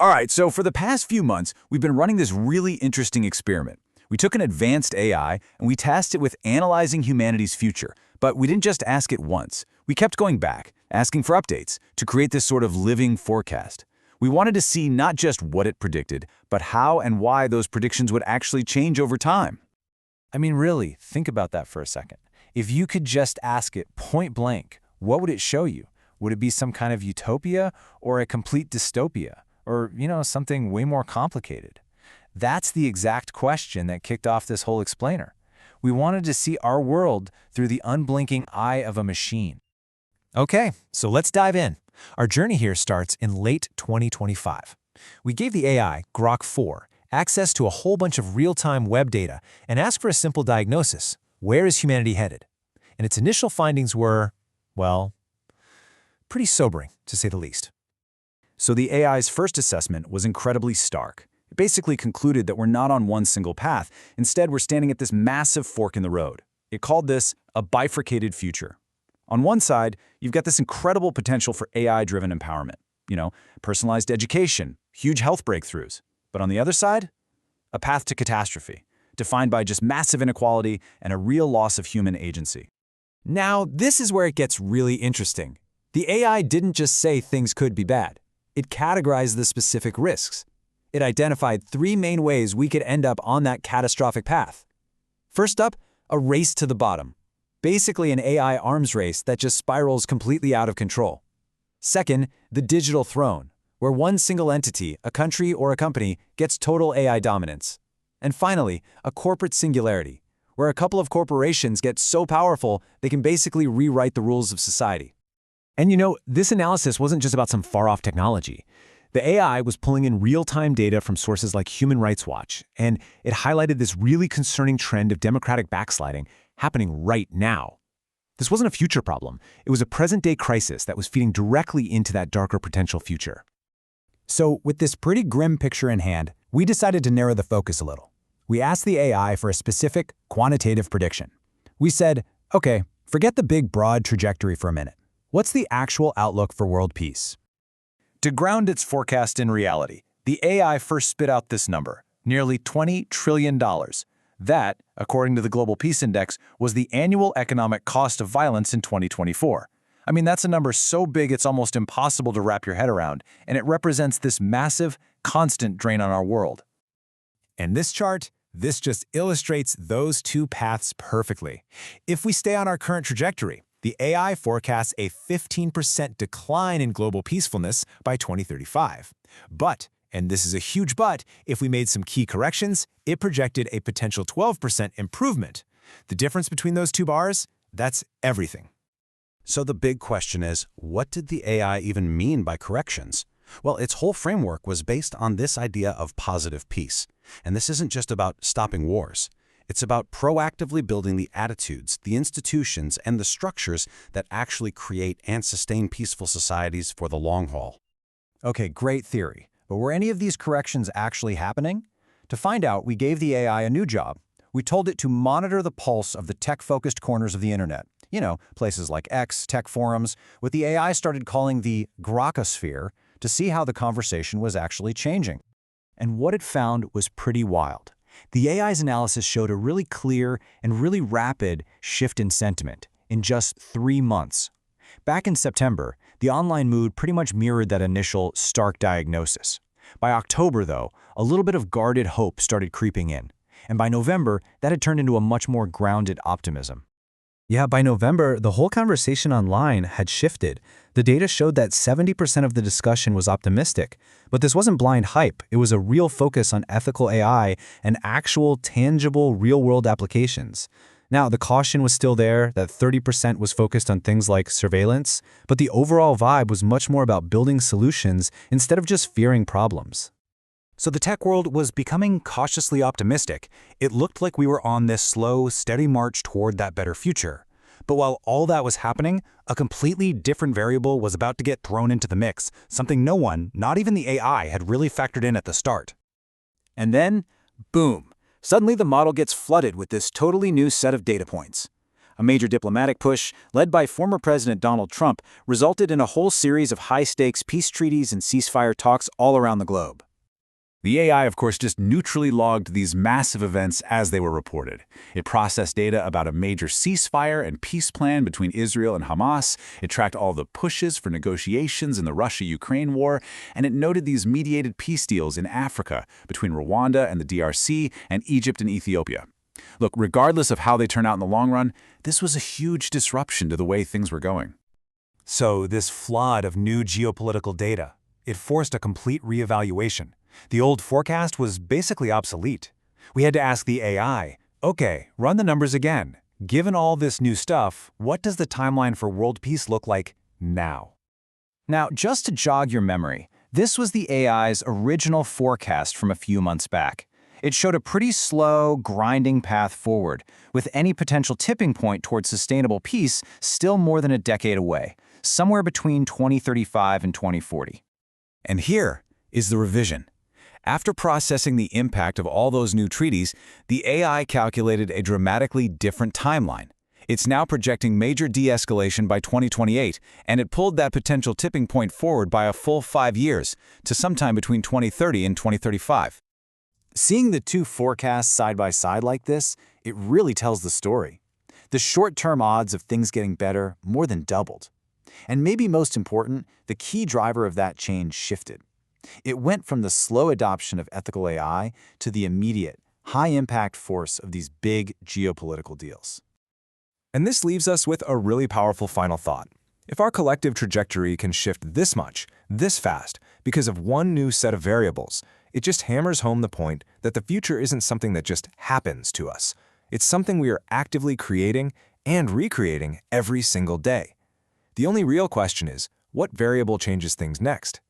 All right, so for the past few months, we've been running this really interesting experiment. We took an advanced AI and we tasked it with analyzing humanity's future, but we didn't just ask it once. We kept going back, asking for updates, to create this sort of living forecast. We wanted to see not just what it predicted, but how and why those predictions would actually change over time. I mean, really, think about that for a second. If you could just ask it point blank, what would it show you? Would it be some kind of utopia or a complete dystopia? Or, something way more complicated? That's the exact question that kicked off this whole explainer. We wanted to see our world through the unblinking eye of a machine. Okay, so let's dive in. Our journey here starts in late 2025. We gave the AI, Grok 4, access to a whole bunch of real-time web data and asked for a simple diagnosis. Where is humanity headed? And its initial findings were, well, pretty sobering, to say the least. So the AI's first assessment was incredibly stark. It basically concluded that we're not on one single path. Instead, we're standing at this massive fork in the road. It called this a bifurcated future. On one side, you've got this incredible potential for AI-driven empowerment. Personalized education, huge health breakthroughs. But on the other side, a path to catastrophe, defined by just massive inequality and a real loss of human agency. Now, this is where it gets really interesting. The AI didn't just say things could be bad. It categorized the specific risks. It identified 3 main ways we could end up on that catastrophic path. First up, a race to the bottom. Basically an AI arms race that just spirals completely out of control. Second, the digital throne, where one single entity, a country or a company, gets total AI dominance. And finally, a corporate singularity, where a couple of corporations get so powerful they can basically rewrite the rules of society. And this analysis wasn't just about some far-off technology. The AI was pulling in real-time data from sources like Human Rights Watch, and it highlighted this really concerning trend of democratic backsliding happening right now. This wasn't a future problem. It was a present-day crisis that was feeding directly into that darker potential future. So, with this pretty grim picture in hand, we decided to narrow the focus a little. We asked the AI for a specific, quantitative prediction. We said, okay, forget the big, broad trajectory for a minute. What's the actual outlook for world peace? To ground its forecast in reality, the AI first spit out this number, nearly $20 trillion. That, according to the Global Peace Index, was the annual economic cost of violence in 2024. I mean, that's a number so big it's almost impossible to wrap your head around, and it represents this massive, constant drain on our world. And this chart, this just illustrates those 2 paths perfectly. If we stay on our current trajectory, the AI forecasts a 15% decline in global peacefulness by 2035. But, and this is a huge but, if we made some key corrections, it projected a potential 12% improvement. The difference between those 2 bars, that's everything. So the big question is, what did the AI even mean by corrections? Well, its whole framework was based on this idea of positive peace. And this isn't just about stopping wars. It's about proactively building the attitudes, the institutions, and the structures that actually create and sustain peaceful societies for the long haul. Okay, great theory. But were any of these corrections actually happening? To find out, we gave the AI a new job. We told it to monitor the pulse of the tech-focused corners of the internet. Places like X, tech forums, what the AI started calling the Grokosphere, to see how the conversation was actually changing. And what it found was pretty wild. The AI's analysis showed a really clear and really rapid shift in sentiment in just 3 months. Back in September, the online mood pretty much mirrored that initial stark diagnosis. By October, though, a little bit of guarded hope started creeping in. And by November, that had turned into a much more grounded optimism. Yeah, by November, the whole conversation online had shifted. The data showed that 70% of the discussion was optimistic. But this wasn't blind hype. It was a real focus on ethical AI and actual, tangible, real-world applications. Now, the caution was still there, that 30% was focused on things like surveillance, but the overall vibe was much more about building solutions instead of just fearing problems. So the tech world was becoming cautiously optimistic. It looked like we were on this slow, steady march toward that better future. But while all that was happening, a completely different variable was about to get thrown into the mix, something no one, not even the AI, had really factored in at the start. And then, boom, suddenly the model gets flooded with this totally new set of data points. A major diplomatic push, led by former President Donald Trump, resulted in a whole series of high-stakes peace treaties and ceasefire talks all around the globe. The AI, of course, just neutrally logged these massive events as they were reported. It processed data about a major ceasefire and peace plan between Israel and Hamas. It tracked all the pushes for negotiations in the Russia-Ukraine war, and it noted these mediated peace deals in Africa between Rwanda and the DRC and Egypt and Ethiopia. Look, regardless of how they turn out in the long run, this was a huge disruption to the way things were going. So this flood of new geopolitical data, it forced a complete reevaluation. The old forecast was basically obsolete. We had to ask the AI, okay, run the numbers again. Given all this new stuff, what does the timeline for world peace look like now? Now, just to jog your memory, this was the AI's original forecast from a few months back. It showed a pretty slow, grinding path forward, with any potential tipping point towards sustainable peace still more than a decade away, somewhere between 2035 and 2040. And here is the revision. After processing the impact of all those new treaties, the AI calculated a dramatically different timeline. It's now projecting major de-escalation by 2028, and it pulled that potential tipping point forward by a full 5 years, to sometime between 2030 and 2035. Seeing the two forecasts side by side like this, it really tells the story. The short-term odds of things getting better more than doubled. And maybe most important, the key driver of that change shifted. It went from the slow adoption of ethical AI to the immediate, high-impact force of these big geopolitical deals. And this leaves us with a really powerful final thought. If our collective trajectory can shift this much, this fast, because of one new set of variables, it just hammers home the point that the future isn't something that just happens to us. It's something we are actively creating and recreating every single day. The only real question is, what variable changes things next?